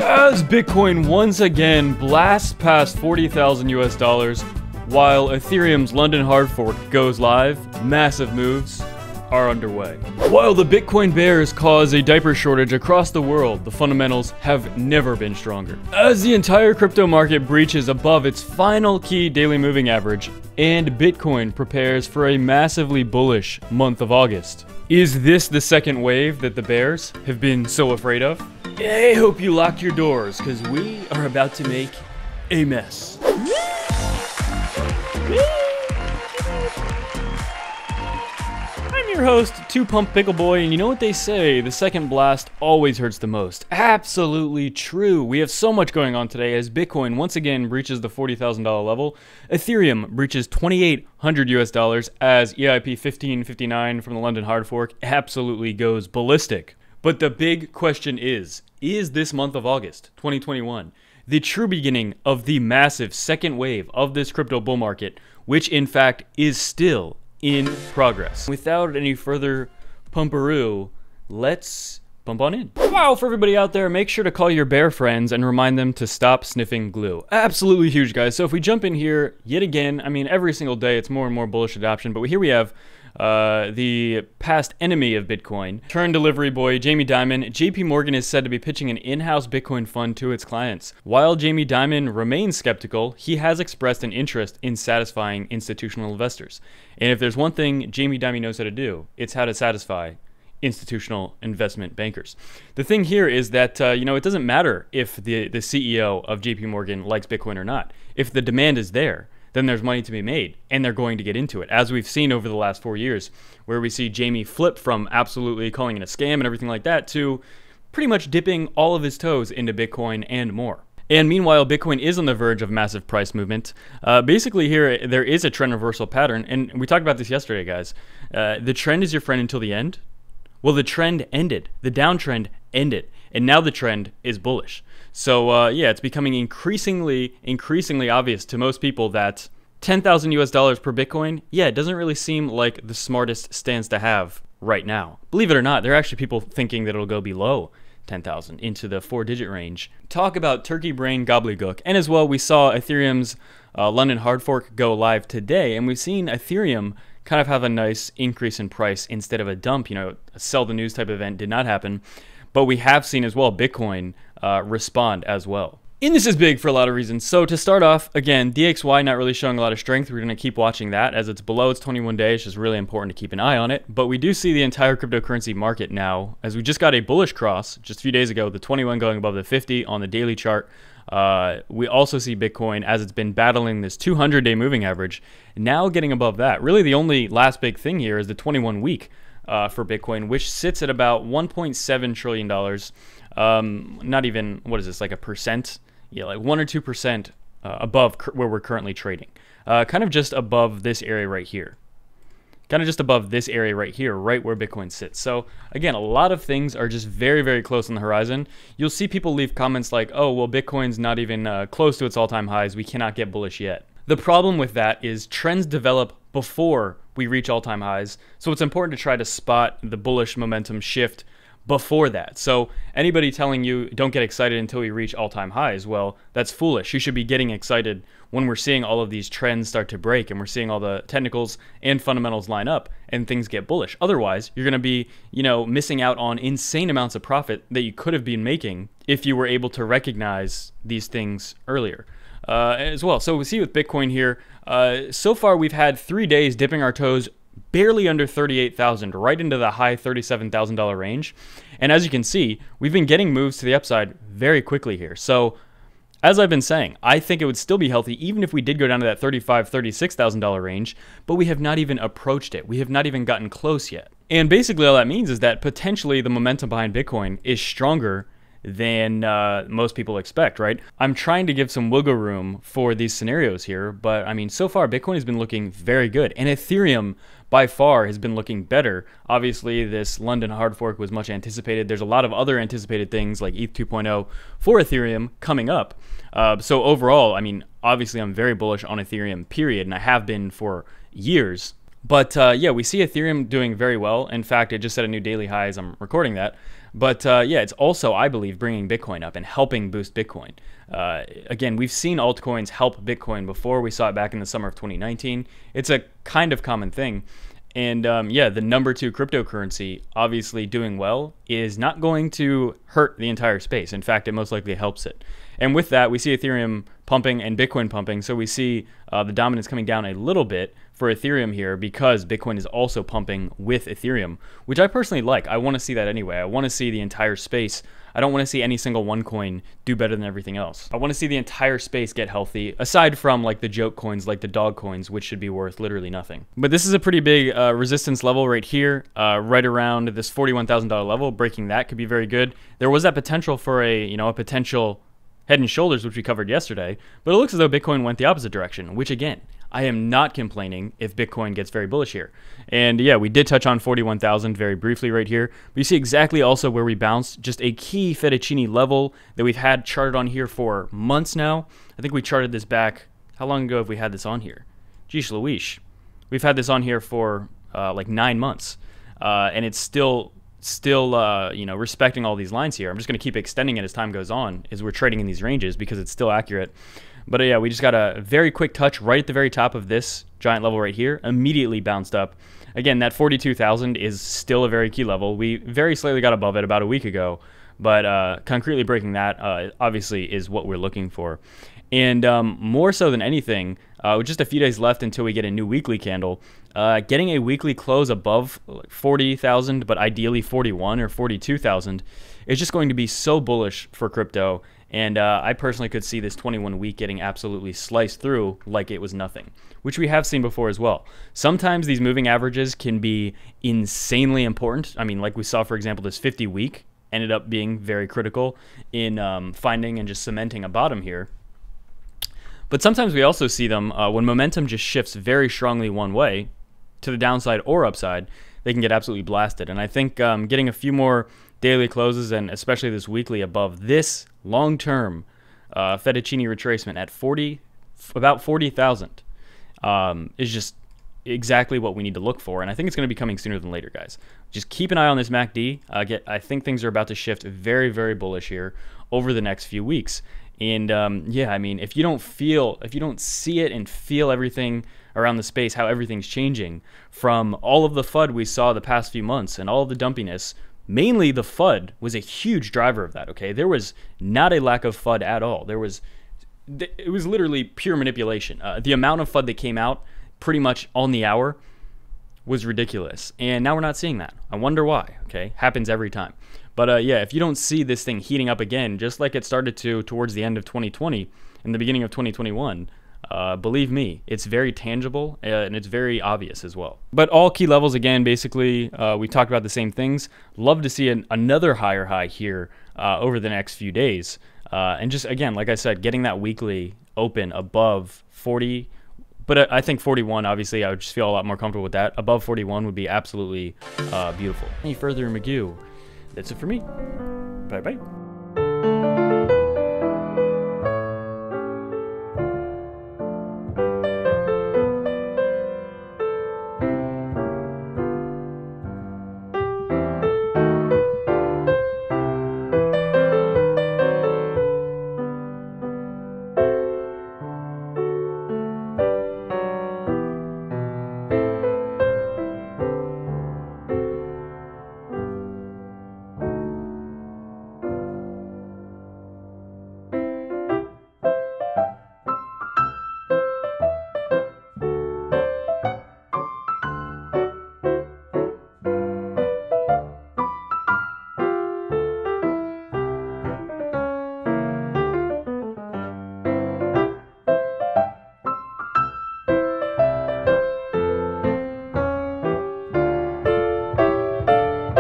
As Bitcoin once again blasts past 40,000 US dollars, while Ethereum's London hard fork goes live, massive moves are underway. While the Bitcoin bears cause a diaper shortage across the world, the fundamentals have never been stronger. As the entire crypto market breaches above its final key daily moving average, and Bitcoin prepares for a massively bullish month of August. Is this the second wave that the bears have been so afraid of? I hope you lock your doors, because we are about to make a mess. I'm your host, 2Pump Pickle Boy, and you know what they say, the second blast always hurts the most. Absolutely true. We have so much going on today as Bitcoin once again breaches the $40,000 level. Ethereum breaches 2,800 US dollars as EIP 1559 from the London hard fork absolutely goes ballistic. But the big question is this month of August 2021 the true beginning of the massive second wave of this crypto bull market, which in fact is still in progress? Without any further pumperoo, let's bump on in. Wow, for everybody out there, make sure to call your bear friends and remind them to stop sniffing glue. Absolutely huge, guys. So if we jump in here yet again, I mean, every single day it's more and more bullish adoption, but here we have the past enemy of Bitcoin, turn delivery boy, Jamie Dimon. JP Morgan is said to be pitching an in-house Bitcoin fund to its clients. While Jamie Dimon remains skeptical, he has expressed an interest in satisfying institutional investors. And if there's one thing Jamie Dimon knows how to do, it's how to satisfy institutional investment bankers. The thing here is that, it doesn't matter if the CEO of JP Morgan likes Bitcoin or not. If the demand is there, then there's money to be made, and they're going to get into it. As we've seen over the last 4 years, where we see Jamie flip from absolutely calling it a scam and everything like that to pretty much dipping all of his toes into Bitcoin and more. And meanwhile, Bitcoin is on the verge of massive price movement. Basically here, there is a trend reversal pattern, and we talked about this yesterday, guys. The trend is your friend until the end. Well, the trend ended. The downtrend ended, and now the trend is bullish. So yeah, it's becoming increasingly obvious to most people that 10,000 US dollars per Bitcoin, yeah, it doesn't really seem like the smartest stance to have right now. Believe it or not, there are actually people thinking that it'll go below 10,000 into the 4-digit range. Talk about turkey brain gobbledygook. And as well, we saw Ethereum's London hard fork go live today, and we've seen Ethereum kind of have a nice increase in price instead of a dump. A sell the news type event did not happen. But we have seen as well Bitcoin respond as well. And this is big for a lot of reasons. So to start off, again, DXY not really showing a lot of strength. We're going to keep watching that as it's below its 21 days. It's just really important to keep an eye on it. But we do see the entire cryptocurrency market now, as we just got a bullish cross just a few days ago, the 21 going above the 50 on the daily chart. We also see Bitcoin, as it's been battling this 200-day moving average, now getting above that. Really the only last big thing here is the 21-week for Bitcoin, which sits at about $1.7 trillion. Not even, what is this, like a percent? Yeah, like 1 or 2% above where we're currently trading. Kind of just above this area right here. Kind of just above this area right here, right where Bitcoin sits. So again, a lot of things are just very, very close on the horizon. You'll see people leave comments like, oh, well, Bitcoin's not even close to its all-time highs. We cannot get bullish yet. The problem with that is trends develop before we reach all-time highs. So it's important to try to spot the bullish momentum shift before that. So anybody telling you don't get excited until we reach all-time highs, well, that's foolish. You should be getting excited when we're seeing all of these trends start to break and we're seeing all the technicals and fundamentals line up and things get bullish. Otherwise, you're going to be, missing out on insane amounts of profit that you could have been making if you were able to recognize these things earlier. As well. So we see with Bitcoin here, so far we've had 3 days dipping our toes barely under 38,000, right into the high $37,000 range. And as you can see, we've been getting moves to the upside very quickly here. So as I've been saying, I think it would still be healthy even if we did go down to that $35,000, $36,000 range, but we have not even approached it. We have not even gotten close yet. And basically all that means is that potentially the momentum behind Bitcoin is stronger than most people expect, right? I'm trying to give some wiggle room for these scenarios here, but I mean, so far Bitcoin has been looking very good, and Ethereum by far has been looking better. Obviously, this London hard fork was much anticipated. There's a lot of other anticipated things like ETH 2.0 for Ethereum coming up. So overall, I mean, obviously I'm very bullish on Ethereum, period, and I have been for years. But yeah, we see Ethereum doing very well. In fact, it just set a new daily high as I'm recording that. But yeah, it's also, I believe, bringing Bitcoin up and helping boost Bitcoin. Again, we've seen altcoins help Bitcoin before. We saw it back in the summer of 2019. It's a kind of common thing. And yeah, the number 2 cryptocurrency obviously doing well is not going to hurt the entire space. In fact, it most likely helps it. And with that, we see Ethereum pumping and Bitcoin pumping. So we see the dominance coming down a little bit for Ethereum here because Bitcoin is also pumping with Ethereum, which I personally like. I want to see that anyway. I want to see the entire space. I don't want to see any single one coin do better than everything else. I want to see the entire space get healthy, aside from like the joke coins, like the dog coins, which should be worth literally nothing. But this is a pretty big resistance level right here, right around this $41,000 level. Breaking that could be very good. There was that potential for a potential head and shoulders, which we covered yesterday, but it looks as though Bitcoin went the opposite direction, which again, I am not complaining if Bitcoin gets very bullish here. And yeah, we did touch on 41,000 very briefly right here. But you see exactly also where we bounced, just a key fettuccine level that we've had charted on here for months now. I think we charted this back, how long ago have we had this on here? Geesh Louise. We've had this on here for like 9 months. And it's still respecting all these lines here. I'm just going to keep extending it as time goes on as we're trading in these ranges because it's still accurate. But yeah, we just got a very quick touch right at the very top of this giant level right here, immediately bounced up. Again, that 42,000 is still a very key level. We very slightly got above it about a week ago, but concretely breaking that obviously is what we're looking for. And more so than anything, with just a few days left until we get a new weekly candle, getting a weekly close above 40,000, but ideally 41 or 42,000, is just going to be so bullish for crypto. And I personally could see this 21 week getting absolutely sliced through like it was nothing, which we have seen before as well. Sometimes these moving averages can be insanely important. I mean, like we saw, for example, this 50 week ended up being very critical in finding and just cementing a bottom here. But sometimes we also see them when momentum just shifts very strongly one way, to the downside or upside, they can get absolutely blasted. And I think getting a few more daily closes, and especially this weekly, above this long-term fettuccine retracement at about 40,000 is just exactly what we need to look for. And I think it's going to be coming sooner than later, guys. Just keep an eye on this MACD. I think things are about to shift very, very bullish here over the next few weeks. And yeah, I mean, if you don't see it and feel everything around the space, how everything's changing from all of the FUD we saw the past few months and all of the dumpiness, mainly the FUD was a huge driver of that, okay? There was not a lack of FUD at all. It was literally pure manipulation. The amount of FUD that came out pretty much on the hour was ridiculous. And now we're not seeing that. I wonder why, okay? Happens every time. But yeah, if you don't see this thing heating up again, just like it started to towards the end of 2020 and the beginning of 2021, believe me, it's very tangible and it's very obvious as well. But all key levels, again, basically, we talked about the same things. Love to see another higher high here over the next few days. And just, again, like I said, getting that weekly open above 40, but I think 41, obviously, I would just feel a lot more comfortable with that. Above 41 would be absolutely beautiful. Any further, Magoo? That's it for me. Bye-bye.